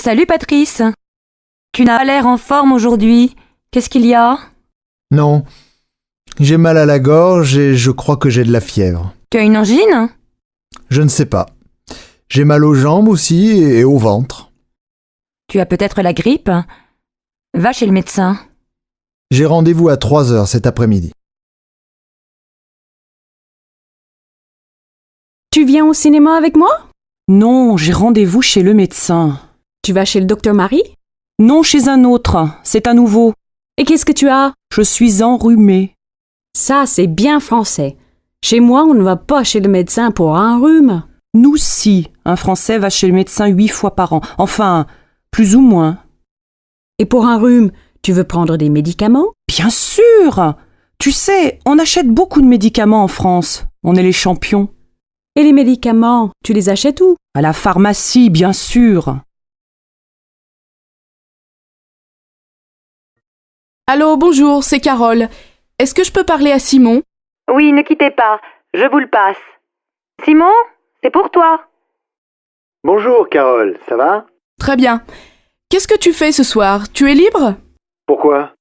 Salut Patrice. Tu n'as pas l'air en forme aujourd'hui. Qu'est-ce qu'il y a? Non, j'ai mal à la gorge et je crois que j'ai de la fièvre. Tu as une angine? Je ne sais pas. J'ai mal aux jambes aussi et au ventre. Tu as peut-être la grippe? Va chez le médecin. J'ai rendez-vous à 3 heures cet après-midi. Tu viens au cinéma avec moi? Non, j'ai rendez-vous chez le médecin. Tu vas chez le docteur Marie? Non, chez un autre. C'est un nouveau. Et qu'est-ce que tu as? Je suis enrhumée. Ça, c'est bien français. Chez moi, on ne va pas chez le médecin pour un rhume. Nous, si. Un Français va chez le médecin 8 fois par an. Enfin, plus ou moins. Et pour un rhume, tu veux prendre des médicaments? Bien sûr! Tu sais, on achète beaucoup de médicaments en France. On est les champions. Et les médicaments, tu les achètes où? À la pharmacie, bien sûr. Allô, bonjour, c'est Carole. Est-ce que je peux parler à Simon? Oui, ne quittez pas. Je vous le passe. Simon, c'est pour toi. Bonjour Carole, ça va? Très bien. Qu'est-ce que tu fais ce soir? Tu es libre? Pourquoi?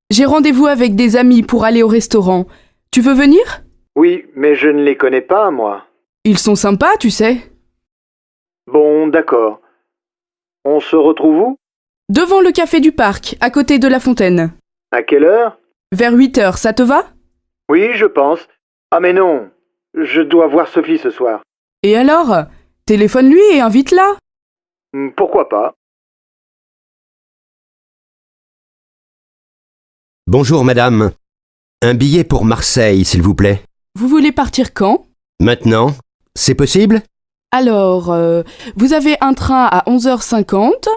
J'ai rendez-vous avec des amis pour aller au restaurant. Tu veux venir? Oui, mais je ne les connais pas, moi. Ils sont sympas, tu sais. Bon, d'accord. On se retrouve où? Devant le café du parc, à côté de la fontaine. À quelle heure? Vers 8 heures, ça te va? Oui, je pense. Ah mais non, je dois voir Sophie ce soir. Et alors? Téléphone-lui et invite-la. Pourquoi pas? Bonjour madame. Un billet pour Marseille, s'il vous plaît. Vous voulez partir quand? Maintenant? C'est possible? Alors, vous avez un train à 11h50.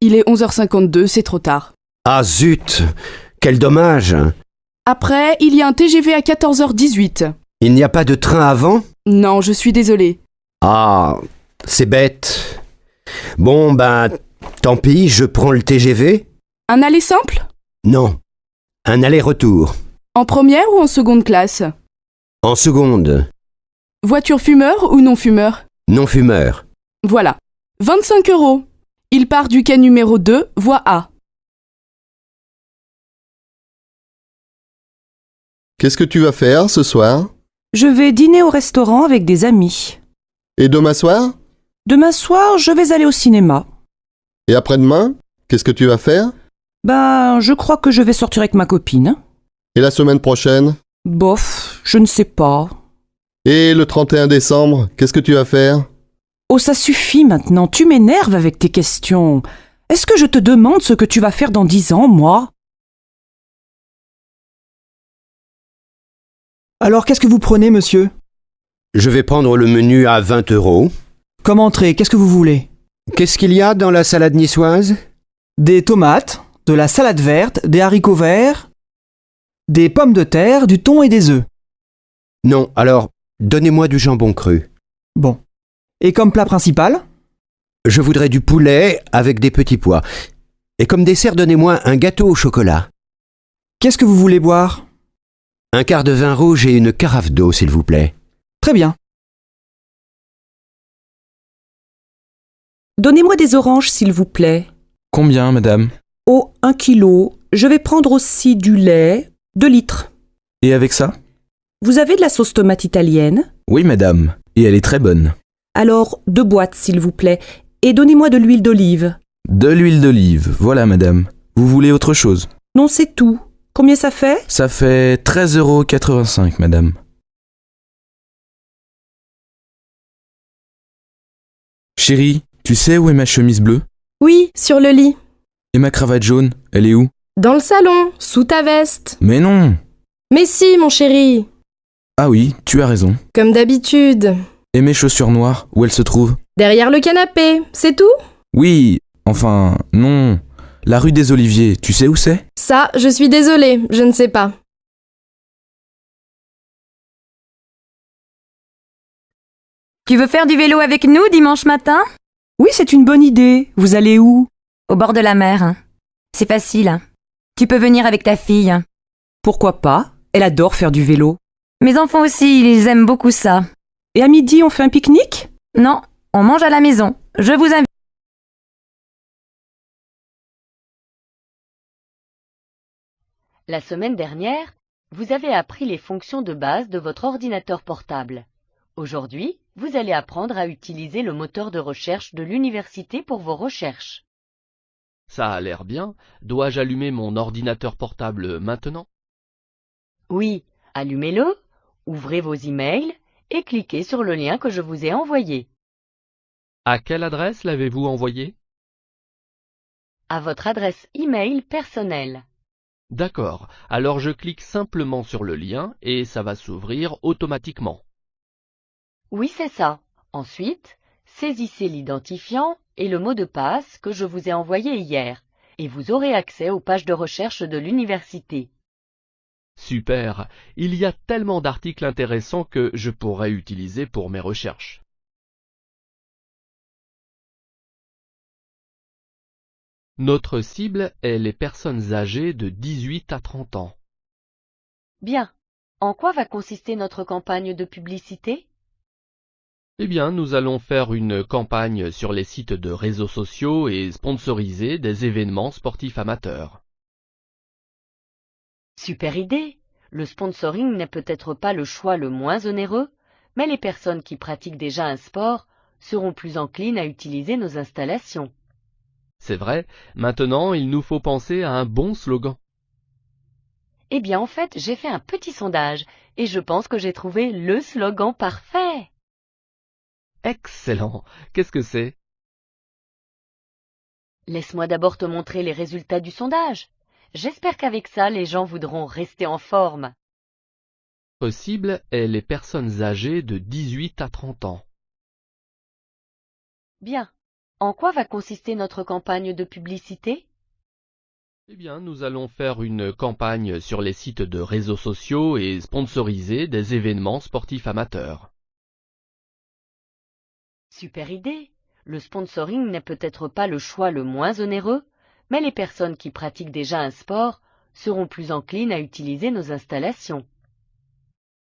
Il est 11h52, c'est trop tard. Ah zut! Quel dommage! Après, il y a un TGV à 14h18. Il n'y a pas de train avant? Non, je suis désolée. Ah, c'est bête. Bon, ben, tant pis, je prends le TGV? Un aller simple? Non. Un aller-retour. En première ou en seconde classe? En seconde. Voiture fumeur ou non fumeur? Non-fumeur. Voilà. 25 €. Il part du quai numéro 2, voie A. Qu'est-ce que tu vas faire ce soir? Je vais dîner au restaurant avec des amis. Et demain soir? Demain soir, je vais aller au cinéma. Et après-demain? Qu'est-ce que tu vas faire? Ben, je crois que je vais sortir avec ma copine. Et la semaine prochaine? Bof, je ne sais pas. Et le 31 décembre, qu'est-ce que tu vas faire? Oh, ça suffit maintenant, tu m'énerves avec tes questions. Est-ce que je te demande ce que tu vas faire dans 10 ans, moi? Alors, qu'est-ce que vous prenez, monsieur? Je vais prendre le menu à 20 €. Comme entrée, qu'est-ce que vous voulez? Qu'est-ce qu'il y a dans la salade niçoise? Des tomates, de la salade verte, des haricots verts, des pommes de terre, du thon et des œufs. Non, alors, donnez-moi du jambon cru. Bon. Et comme plat principal? Je voudrais du poulet avec des petits pois. Et comme dessert, donnez-moi un gâteau au chocolat. Qu'est-ce que vous voulez boire? Un quart de vin rouge et une carafe d'eau, s'il vous plaît. Très bien. Donnez-moi des oranges, s'il vous plaît. Combien, madame? Oh, 1 kilo. Je vais prendre aussi du lait, 2 litres. Et avec ça? Vous avez de la sauce tomate italienne? Oui, madame. Et elle est très bonne. Alors, 2 boîtes, s'il vous plaît. Et donnez-moi de l'huile d'olive. De l'huile d'olive, voilà, madame. Vous voulez autre chose? Non, c'est tout. Combien ça fait? Ça fait 13,85 €, madame. Chérie, tu sais où est ma chemise bleue? Oui, sur le lit. Et ma cravate jaune, elle est où? Dans le salon, sous ta veste. Mais non! Mais si, mon chéri. Ah oui, tu as raison. Comme d'habitude. Et mes chaussures noires, où elles se trouvent? Derrière le canapé, c'est tout? Oui, enfin, non. La rue des Oliviers, tu sais où c'est? Ça, je suis désolée, je ne sais pas. Tu veux faire du vélo avec nous dimanche matin? Oui, c'est une bonne idée. Vous allez où? Au bord de la mer. C'est facile. Tu peux venir avec ta fille. Pourquoi pas? Elle adore faire du vélo. Mes enfants aussi, ils aiment beaucoup ça. Et à midi, on fait un pique-nique? Non, on mange à la maison. Je vous invite. La semaine dernière, vous avez appris les fonctions de base de votre ordinateur portable. Aujourd'hui, vous allez apprendre à utiliser le moteur de recherche de l'université pour vos recherches. Ça a l'air bien. Dois-je allumer mon ordinateur portable maintenant? Oui, allumez-le, ouvrez vos emails et cliquez sur le lien que je vous ai envoyé. À quelle adresse l'avez-vous envoyé? À votre adresse email personnelle. D'accord, alors je clique simplement sur le lien et ça va s'ouvrir automatiquement. Oui, c'est ça. Ensuite, saisissez l'identifiant et le mot de passe que je vous ai envoyé hier, et vous aurez accès aux pages de recherche de l'université. Super, il y a tellement d'articles intéressants que je pourrais utiliser pour mes recherches. Notre cible est les personnes âgées de 18 à 30 ans. Bien. En quoi va consister notre campagne de publicité? Eh bien, nous allons faire une campagne sur les sites de réseaux sociaux et sponsoriser des événements sportifs amateurs. Super idée. Le sponsoring n'est peut-être pas le choix le moins onéreux, mais les personnes qui pratiquent déjà un sport seront plus enclines à utiliser nos installations. C'est vrai, maintenant il nous faut penser à un bon slogan. Eh bien, en fait, j'ai fait un petit sondage et je pense que j'ai trouvé le slogan parfait. Excellent! Qu'est-ce que c'est? Laisse-moi d'abord te montrer les résultats du sondage. J'espère qu'avec ça, les gens voudront rester en forme. Notre cible est les personnes âgées de 18 à 30 ans. Bien. En quoi va consister notre campagne de publicité? Eh bien, nous allons faire une campagne sur les sites de réseaux sociaux et sponsoriser des événements sportifs amateurs. Super idée. Le sponsoring n'est peut-être pas le choix le moins onéreux, mais les personnes qui pratiquent déjà un sport seront plus enclines à utiliser nos installations.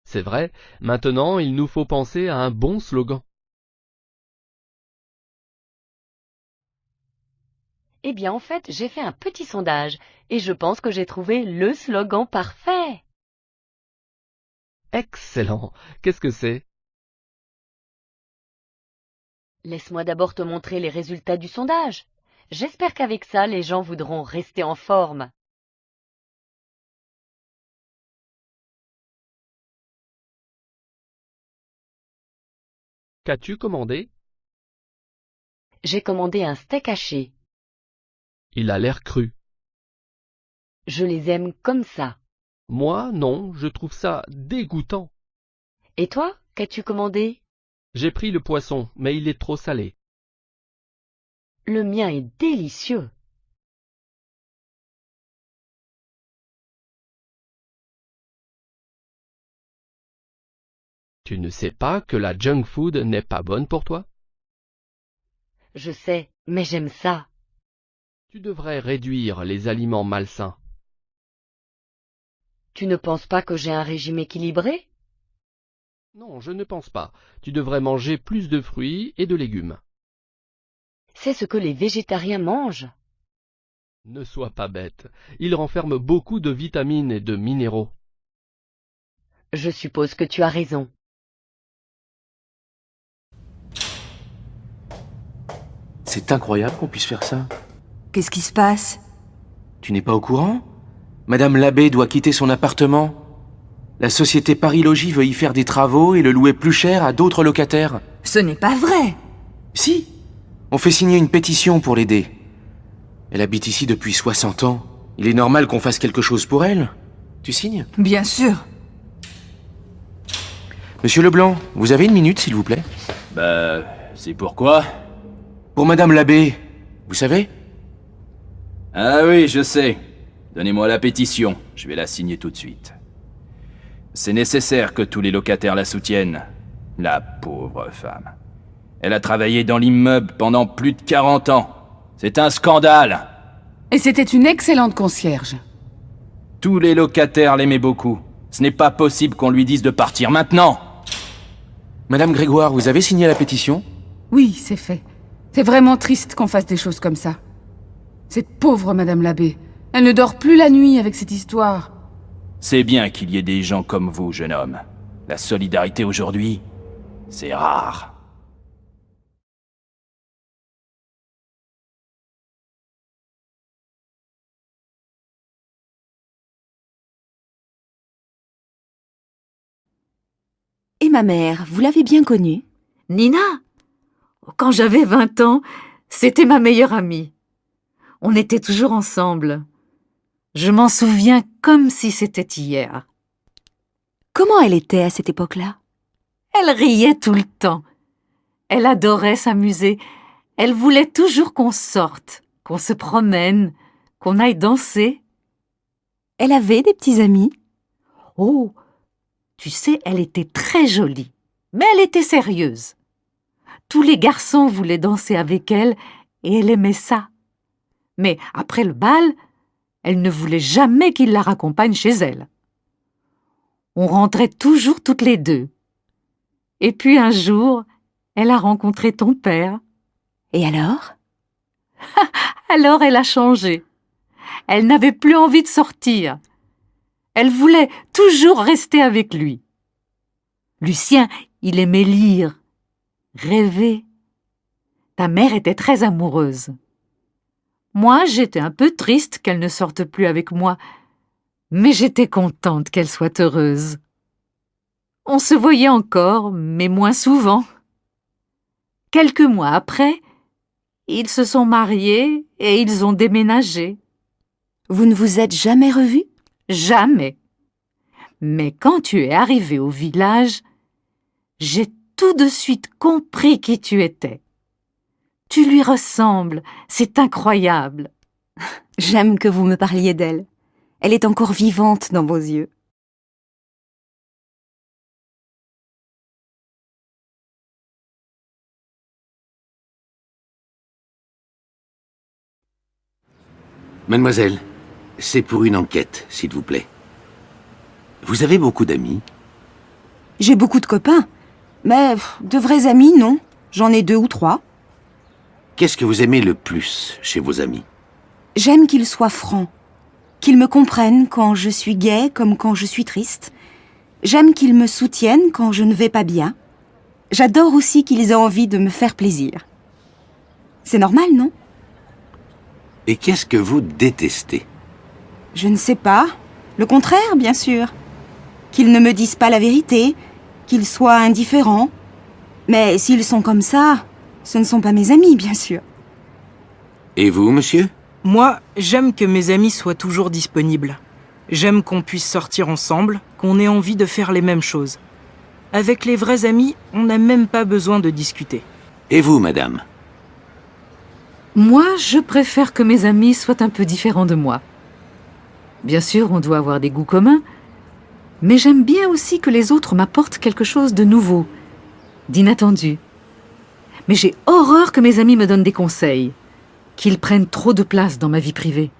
C'est vrai, maintenant il nous faut penser à un bon slogan. Eh bien, en fait, j'ai fait un petit sondage et je pense que j'ai trouvé le slogan parfait. Excellent! Qu'est-ce que c'est? Laisse-moi d'abord te montrer les résultats du sondage. J'espère qu'avec ça, les gens voudront rester en forme. Qu'as-tu commandé? J'ai commandé un steak haché. Il a l'air cru. Je les aime comme ça. Moi, non, je trouve ça dégoûtant. Et toi, qu'as-tu commandé? J'ai pris le poisson, mais il est trop salé. Le mien est délicieux. Tu ne sais pas que la junk food n'est pas bonne pour toi? Je sais, mais j'aime ça. Tu devrais réduire les aliments malsains. Tu ne penses pas que j'ai un régime équilibré? Non, je ne pense pas. Tu devrais manger plus de fruits et de légumes. C'est ce que les végétariens mangent. Ne sois pas bête. Ils renferment beaucoup de vitamines et de minéraux. Je suppose que tu as raison. C'est incroyable qu'on puisse faire ça. Qu'est-ce qui se passe? Tu n'es pas au courant? Madame Labbé doit quitter son appartement. La société Paris Logis veut y faire des travaux et le louer plus cher à d'autres locataires. Ce n'est pas vrai! Si! On fait signer une pétition pour l'aider. Elle habite ici depuis 60 ans. Il est normal qu'on fasse quelque chose pour elle. Tu signes? Bien sûr! Monsieur Leblanc, vous avez une minute, s'il vous plaît? C'est pourquoi? Pour Madame Labbé, vous savez? Ah oui, je sais. Donnez-moi la pétition, je vais la signer tout de suite. C'est nécessaire que tous les locataires la soutiennent. La pauvre femme. Elle a travaillé dans l'immeuble pendant plus de 40 ans. C'est un scandale. Et c'était une excellente concierge. Tous les locataires l'aimaient beaucoup. Ce n'est pas possible qu'on lui dise de partir maintenant. Madame Grégoire, vous avez signé la pétition? Oui, c'est fait. C'est vraiment triste qu'on fasse des choses comme ça. Cette pauvre Madame Labbé. Elle ne dort plus la nuit avec cette histoire. C'est bien qu'il y ait des gens comme vous, jeune homme. La solidarité aujourd'hui, c'est rare. Et ma mère, vous l'avez bien connue? Nina, quand j'avais 20 ans, c'était ma meilleure amie. On était toujours ensemble. Je m'en souviens comme si c'était hier. Comment elle était à cette époque-là? Elle riait tout le temps. Elle adorait s'amuser. Elle voulait toujours qu'on sorte, qu'on se promène, qu'on aille danser. Elle avait des petits amis? Oh, tu sais, elle était très jolie, mais elle était sérieuse. Tous les garçons voulaient danser avec elle et elle aimait ça. Mais après le bal, elle ne voulait jamais qu'il la raccompagne chez elle. On rentrait toujours toutes les deux. Et puis un jour, elle a rencontré ton père. Et alors? Alors elle a changé. Elle n'avait plus envie de sortir. Elle voulait toujours rester avec lui. Lucien, il aimait lire, rêver. Ta mère était très amoureuse. Moi, j'étais un peu triste qu'elle ne sorte plus avec moi, mais j'étais contente qu'elle soit heureuse. On se voyait encore, mais moins souvent. Quelques mois après, ils se sont mariés et ils ont déménagé. Vous ne vous êtes jamais revus? Jamais. Mais quand tu es arrivé au village, j'ai tout de suite compris qui tu étais. Tu lui ressembles, c'est incroyable. J'aime que vous me parliez d'elle. Elle est encore vivante dans vos yeux. Mademoiselle, c'est pour une enquête, s'il vous plaît. Vous avez beaucoup d'amis? J'ai beaucoup de copains, mais de vrais amis, non. J'en ai 2 ou 3. Qu'est-ce que vous aimez le plus chez vos amis? J'aime qu'ils soient francs, qu'ils me comprennent quand je suis gaie comme quand je suis triste. J'aime qu'ils me soutiennent quand je ne vais pas bien. J'adore aussi qu'ils aient envie de me faire plaisir. C'est normal, non? Et qu'est-ce que vous détestez? Je ne sais pas. Le contraire, bien sûr. Qu'ils ne me disent pas la vérité, qu'ils soient indifférents. Mais s'ils sont comme ça, ce ne sont pas mes amis, bien sûr. Et vous, monsieur? Moi, j'aime que mes amis soient toujours disponibles. J'aime qu'on puisse sortir ensemble, qu'on ait envie de faire les mêmes choses. Avec les vrais amis, on n'a même pas besoin de discuter. Et vous, madame? Moi, je préfère que mes amis soient un peu différents de moi. Bien sûr, on doit avoir des goûts communs, mais j'aime bien aussi que les autres m'apportent quelque chose de nouveau, d'inattendu. Mais j'ai horreur que mes amis me donnent des conseils, qu'ils prennent trop de place dans ma vie privée.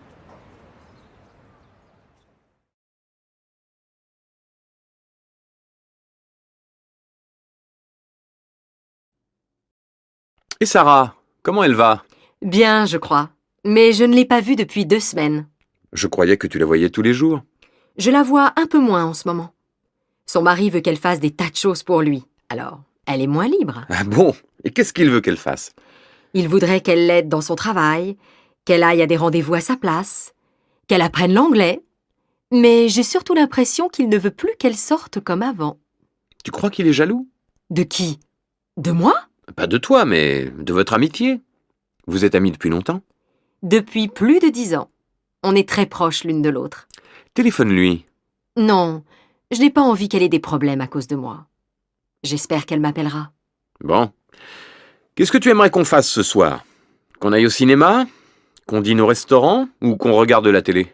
Et Sarah, comment elle va? Bien, je crois. Mais je ne l'ai pas vue depuis 2 semaines. Je croyais que tu la voyais tous les jours. Je la vois un peu moins en ce moment. Son mari veut qu'elle fasse des tas de choses pour lui. Alors, elle est moins libre. Ah bon? Et qu'est-ce qu'il veut qu'elle fasse? Il voudrait qu'elle l'aide dans son travail, qu'elle aille à des rendez-vous à sa place, qu'elle apprenne l'anglais. Mais j'ai surtout l'impression qu'il ne veut plus qu'elle sorte comme avant. Tu crois qu'il est jaloux? De qui? De moi? Pas de toi, mais de votre amitié. Vous êtes amis depuis longtemps? Depuis plus de 10 ans. On est très proches l'une de l'autre. Téléphone-lui. Non, je n'ai pas envie qu'elle ait des problèmes à cause de moi. J'espère qu'elle m'appellera. Bon. Qu'est-ce que tu aimerais qu'on fasse ce soir? Qu'on aille au cinéma? Qu'on dîne au restaurant? Ou qu'on regarde la télé?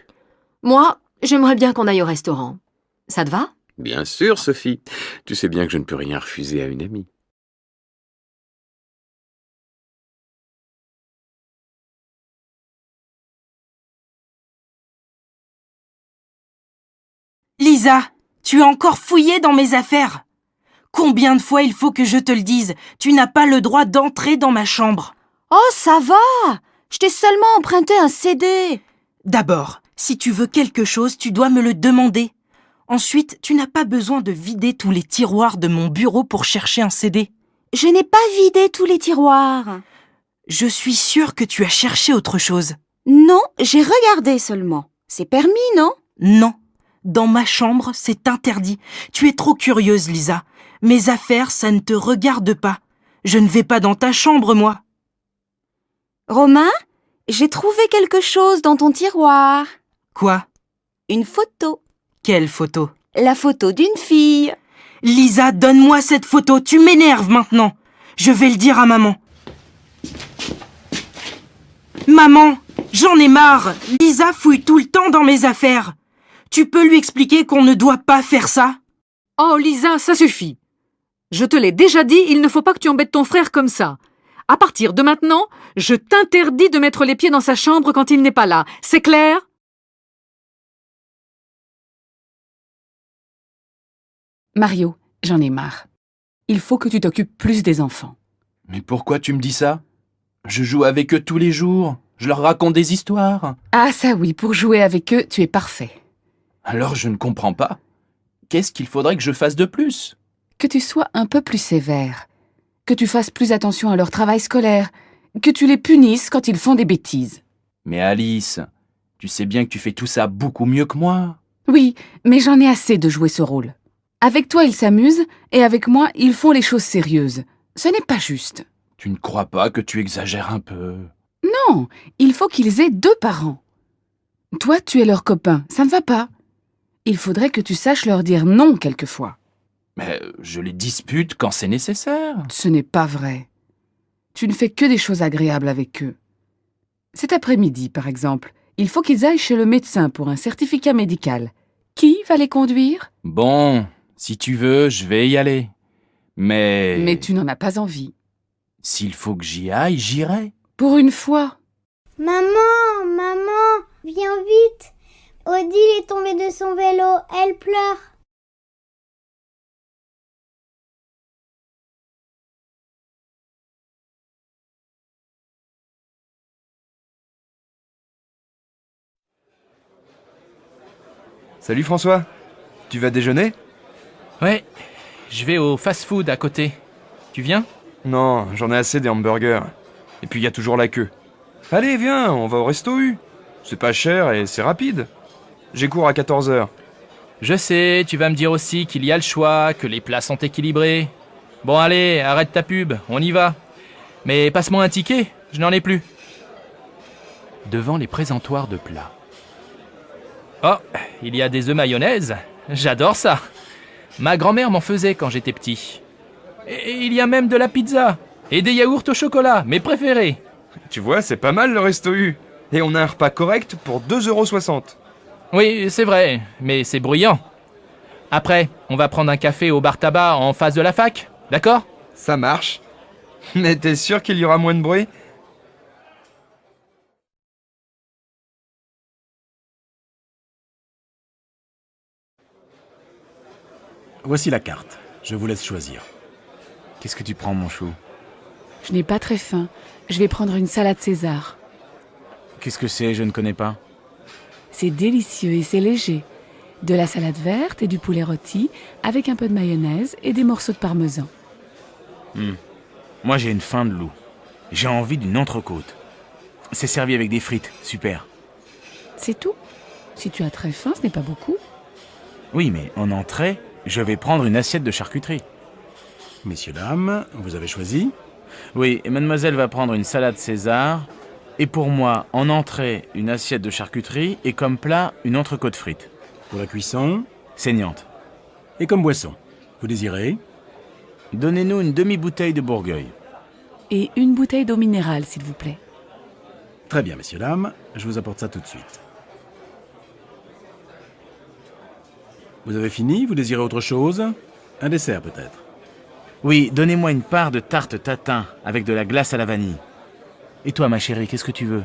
Moi, j'aimerais bien qu'on aille au restaurant. Ça te va? Bien sûr, Sophie. Tu sais bien que je ne peux rien refuser à une amie. Lisa, tu as encore fouillé dans mes affaires. Combien de fois il faut que je te le dise? Tu n'as pas le droit d'entrer dans ma chambre. Oh, ça va! Je t'ai seulement emprunté un CD. D'abord, Si tu veux quelque chose, tu dois me le demander. Ensuite, tu n'as pas besoin de vider tous les tiroirs de mon bureau pour chercher un CD. Je n'ai pas vidé tous les tiroirs. Je suis sûre que tu as cherché autre chose. Non, j'ai regardé seulement. C'est permis, non? Non. Dans ma chambre, c'est interdit. Tu es trop curieuse, Lisa. Mes affaires, ça ne te regarde pas. Je ne vais pas dans ta chambre, moi. Romain, j'ai trouvé quelque chose dans ton tiroir. Quoi? Une photo. Quelle photo? La photo d'une fille. Lisa, donne-moi cette photo. Tu m'énerves maintenant. Je vais le dire à maman. Maman, j'en ai marre. Lisa fouille tout le temps dans mes affaires. Tu peux lui expliquer qu'on ne doit pas faire ça? Oh, Lisa, ça suffit. Je te l'ai déjà dit, il ne faut pas que tu embêtes ton frère comme ça. À partir de maintenant, je t'interdis de mettre les pieds dans sa chambre quand il n'est pas là. C'est clair? Mario, j'en ai marre. Il faut que tu t'occupes plus des enfants. Mais pourquoi tu me dis ça? Je joue avec eux tous les jours. Je leur raconte des histoires. Ah ça oui, pour jouer avec eux, tu es parfait. Alors je ne comprends pas. Qu'est-ce qu'il faudrait que je fasse de plus? Que tu sois un peu plus sévère. Que tu fasses plus attention à leur travail scolaire. Que tu les punisses quand ils font des bêtises. Mais Alice, tu sais bien que tu fais tout ça beaucoup mieux que moi. Oui, mais j'en ai assez de jouer ce rôle. Avec toi, ils s'amusent, et avec moi, ils font les choses sérieuses. Ce n'est pas juste. Tu ne crois pas que tu exagères un peu? Non, il faut qu'ils aient 2 parents. Toi, tu es leur copain, ça ne va pas. Il faudrait que tu saches leur dire non quelquefois. Mais je les dispute quand c'est nécessaire. Ce n'est pas vrai. Tu ne fais que des choses agréables avec eux. Cet après-midi, par exemple, il faut qu'ils aillent chez le médecin pour un certificat médical. Qui va les conduire? Bon, si tu veux, je vais y aller. Mais tu n'en as pas envie. S'il faut que j'y aille, j'irai. Pour une fois. Maman, maman, viens vite. Odile est tombée de son vélo, elle pleure. Salut François, tu vas déjeuner? Ouais, je vais au fast-food à côté. Tu viens? Non, j'en ai assez des hamburgers. Et puis il y a toujours la queue. Allez, viens, on va au resto U. C'est pas cher et c'est rapide. J'ai cours à 14h. Je sais, tu vas me dire aussi qu'il y a le choix, que les plats sont équilibrés. Bon allez, arrête ta pub, on y va. Mais passe-moi un ticket, je n'en ai plus. Devant les présentoirs de plats. Oh, il y a des œufs mayonnaise. J'adore ça. Ma grand-mère m'en faisait quand j'étais petit. Et il y a même de la pizza. Et des yaourts au chocolat, mes préférés. Tu vois, c'est pas mal le resto U. Et on a un repas correct pour 2,60 €. Oui, c'est vrai, mais c'est bruyant. Après, on va prendre un café au bar tabac en face de la fac, d'accord? Ça marche. Mais t'es sûr qu'il y aura moins de bruit? Voici la carte. Je vous laisse choisir. Qu'est-ce que tu prends, mon chou? Je n'ai pas très faim. Je vais prendre une salade César. Qu'est-ce que c'est? Je ne connais pas. C'est délicieux et c'est léger. De la salade verte et du poulet rôti avec un peu de mayonnaise et des morceaux de parmesan. Moi, j'ai une faim de loup. J'ai envie d'une entrecôte. C'est servi avec des frites. Super. C'est tout. Si tu as très faim, ce n'est pas beaucoup. Oui, mais en entrée, je vais prendre une assiette de charcuterie. Messieurs, dames, vous avez choisi? Oui, et mademoiselle va prendre une salade César. Et pour moi, en entrée, une assiette de charcuterie. Et comme plat, une entrecôte frite. Pour la cuisson? Saignante. Et comme boisson? Vous désirez? Donnez-nous une demi-bouteille de Bourgueil. Et une bouteille d'eau minérale, s'il vous plaît. Très bien, messieurs, dames. Je vous apporte ça tout de suite. Vous avez fini? Vous désirez autre chose? Un dessert, peut-être? Oui, donnez-moi une part de tarte tatin avec de la glace à la vanille. Et toi, ma chérie, qu'est-ce que tu veux?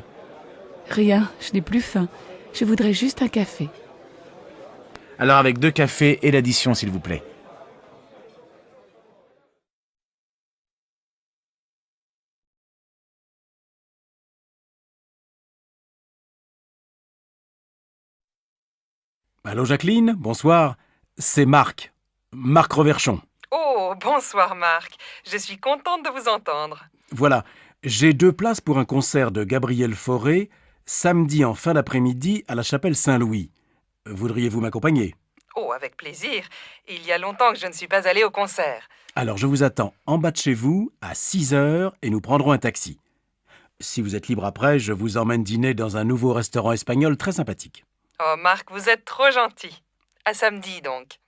Rien, je n'ai plus faim. Je voudrais juste un café. Alors avec 2 cafés et l'addition, s'il vous plaît. Allô Jacqueline, bonsoir. C'est Marc. Marc Reverchon. Oh, bonsoir Marc. Je suis contente de vous entendre. Voilà, j'ai 2 places pour un concert de Gabriel Fauré, samedi en fin d'après-midi à la chapelle Saint-Louis. Voudriez-vous m'accompagner? Oh, avec plaisir. Il y a longtemps que je ne suis pas allée au concert. Alors je vous attends en bas de chez vous à 6h et nous prendrons un taxi. Si vous êtes libre après, je vous emmène dîner dans un nouveau restaurant espagnol très sympathique. Oh Marc, vous êtes trop gentil. À samedi donc.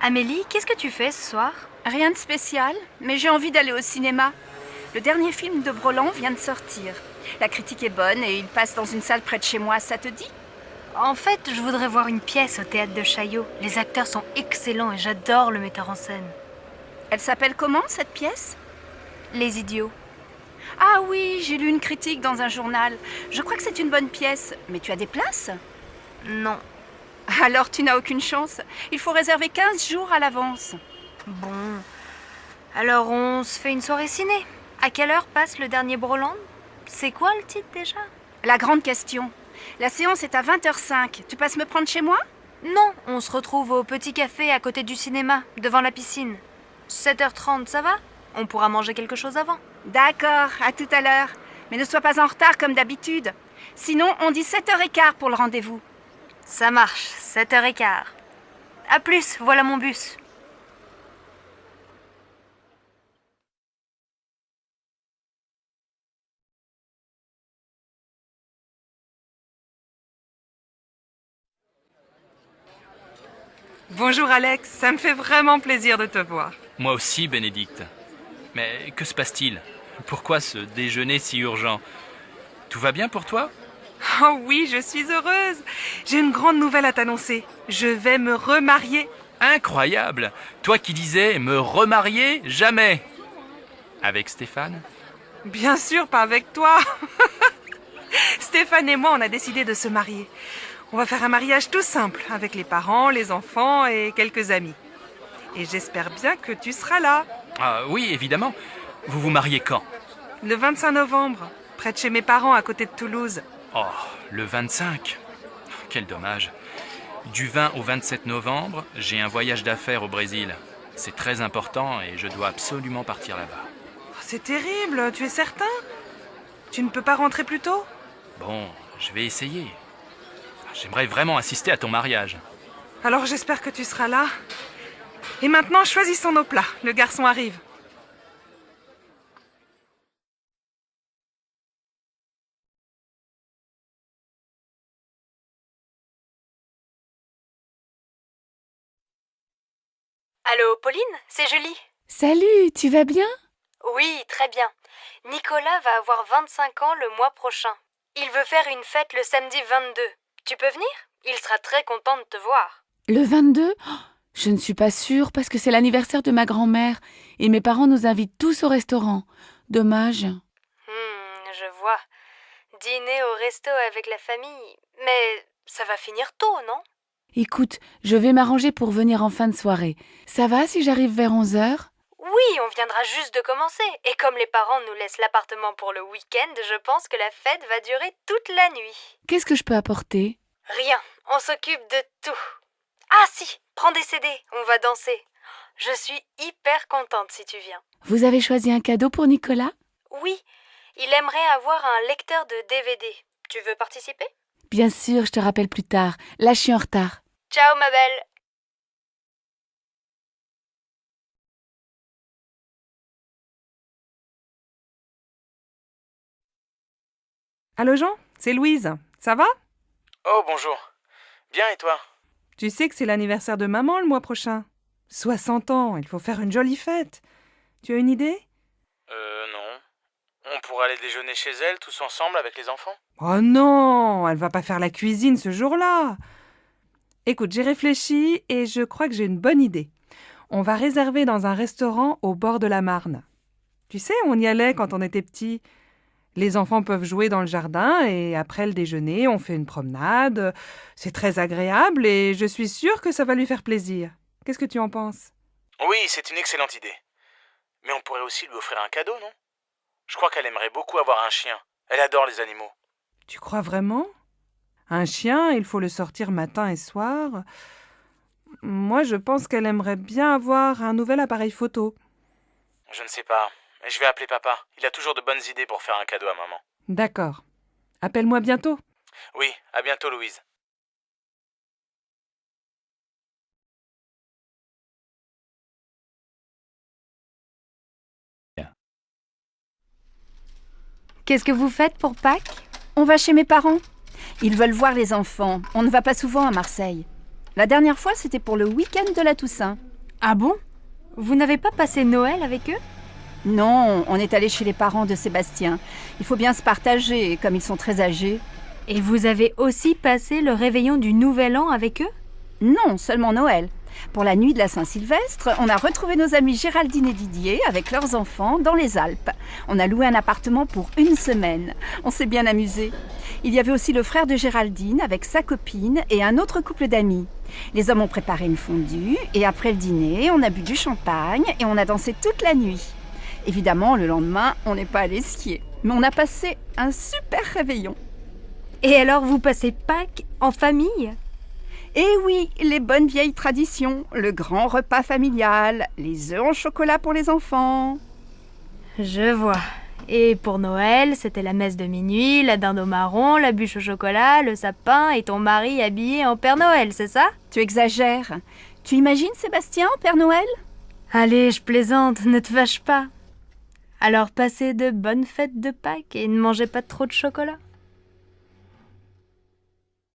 Amélie, qu'est-ce que tu fais ce soir? Rien de spécial, mais j'ai envie d'aller au cinéma. Le dernier film de Broland vient de sortir. La critique est bonne et il passe dans une salle près de chez moi, ça te dit? En fait, je voudrais voir une pièce au théâtre de Chaillot. Les acteurs sont excellents et j'adore le metteur en scène. Elle s'appelle comment, cette pièce? Les Idiots. Ah oui, j'ai lu une critique dans un journal. Je crois que c'est une bonne pièce. Mais tu as des places? Non. Alors tu n'as aucune chance. Il faut réserver 15 jours à l'avance. Bon. Alors on se fait une soirée ciné. À quelle heure passe le dernier Broland? C'est quoi le titre déjà? La grande question. La séance est à 20h05. Tu passes me prendre chez moi? Non, on se retrouve au petit café à côté du cinéma, devant la piscine. 7h30, ça va? On pourra manger quelque chose avant. D'accord, à tout à l'heure. Mais ne sois pas en retard comme d'habitude. Sinon, on dit 7h15 pour le rendez-vous. Ça marche, 7h15. À plus, voilà mon bus. Bonjour Alex, ça me fait vraiment plaisir de te voir. Moi aussi, Bénédicte. Mais que se passe-t-il? Pourquoi ce déjeuner si urgent? Tout va bien pour toi? Oh oui, je suis heureuse. J'ai une grande nouvelle à t'annoncer. Je vais me remarier. Incroyable! Toi qui disais me remarier jamais! Avec Stéphane? Bien sûr, pas avec toi. Stéphane et moi, on a décidé de se marier. On va faire un mariage tout simple, avec les parents, les enfants et quelques amis. Et j'espère bien que tu seras là. Ah oui, évidemment. Vous vous mariez quand? Le 25 novembre, près de chez mes parents, à côté de Toulouse. Oh, le 25. Quel dommage. Du 20 au 27 novembre, j'ai un voyage d'affaires au Brésil. C'est très important et je dois absolument partir là-bas. Oh, c'est terrible, tu es certain? Tu ne peux pas rentrer plus tôt? Bon, je vais essayer. J'aimerais vraiment assister à ton mariage. Alors j'espère que tu seras là. Et maintenant, choisissons nos plats. Le garçon arrive. Allô, Pauline, c'est Julie. Salut, tu vas bien? Oui, très bien. Nicolas va avoir 25 ans le mois prochain. Il veut faire une fête le samedi 22. Tu peux venir? Il sera très content de te voir. Le 22? Oh, je ne suis pas sûre parce que c'est l'anniversaire de ma grand-mère et mes parents nous invitent tous au restaurant. Dommage. Je vois. Dîner au resto avec la famille. Mais ça va finir tôt, non? Écoute, je vais m'arranger pour venir en fin de soirée. Ça va si j'arrive vers 11h? Oui, on viendra juste de commencer. Et comme les parents nous laissent l'appartement pour le week-end, je pense que la fête va durer toute la nuit. Qu'est-ce que je peux apporter? Rien, on s'occupe de tout. Ah si, prends des CD, on va danser. Je suis hyper contente si tu viens. Vous avez choisi un cadeau pour Nicolas? Oui, il aimerait avoir un lecteur de DVD. Tu veux participer? Bien sûr, je te rappelle plus tard. Là, je suis en retard. Ciao ma belle. Allô Jean, c'est Louise. Ça va? Oh bonjour. Bien et toi? Tu sais que c'est l'anniversaire de maman le mois prochain. 60 ans, il faut faire une jolie fête. Tu as une idée? Non. On pourrait aller déjeuner chez elle tous ensemble avec les enfants? Oh non, elle va pas faire la cuisine ce jour-là. Écoute, j'ai réfléchi et je crois que j'ai une bonne idée. On va réserver dans un restaurant au bord de la Marne. Tu sais, on y allait quand on était petits. Les enfants peuvent jouer dans le jardin et après le déjeuner, on fait une promenade. C'est très agréable et je suis sûre que ça va lui faire plaisir. Qu'est-ce que tu en penses? Oui, c'est une excellente idée. Mais on pourrait aussi lui offrir un cadeau, non? Je crois qu'elle aimerait beaucoup avoir un chien. Elle adore les animaux. Tu crois vraiment? Un chien, il faut le sortir matin et soir. Moi, je pense qu'elle aimerait bien avoir un nouvel appareil photo. Je ne sais pas. Je vais appeler papa. Il a toujours de bonnes idées pour faire un cadeau à maman. D'accord. Appelle-moi bientôt. Oui, à bientôt, Louise. Qu'est-ce que vous faites pour Pâques? On va chez mes parents. Ils veulent voir les enfants. On ne va pas souvent à Marseille. La dernière fois, c'était pour le week-end de la Toussaint. Ah bon? Vous n'avez pas passé Noël avec eux? Non, on est allé chez les parents de Sébastien. Il faut bien se partager, comme ils sont très âgés. Et vous avez aussi passé le réveillon du Nouvel An avec eux? Non, seulement Noël. Pour la nuit de la Saint-Sylvestre, on a retrouvé nos amis Géraldine et Didier avec leurs enfants dans les Alpes. On a loué un appartement pour 1 semaine. On s'est bien amusés. Il y avait aussi le frère de Géraldine avec sa copine et un autre couple d'amis. Les hommes ont préparé une fondue et après le dîner, on a bu du champagne et on a dansé toute la nuit. Évidemment, le lendemain, on n'est pas allé skier. Mais on a passé un super réveillon. Et alors, vous passez Pâques en famille? Eh oui, les bonnes vieilles traditions, le grand repas familial, les œufs en chocolat pour les enfants. Je vois. Et pour Noël, c'était la messe de minuit, la dinde au marron, la bûche au chocolat, le sapin et ton mari habillé en Père Noël, c'est ça? Tu exagères. Tu imagines Sébastien en Père Noël? Allez, je plaisante, ne te fâche pas. Alors passez de bonnes fêtes de Pâques et ne mangez pas trop de chocolat.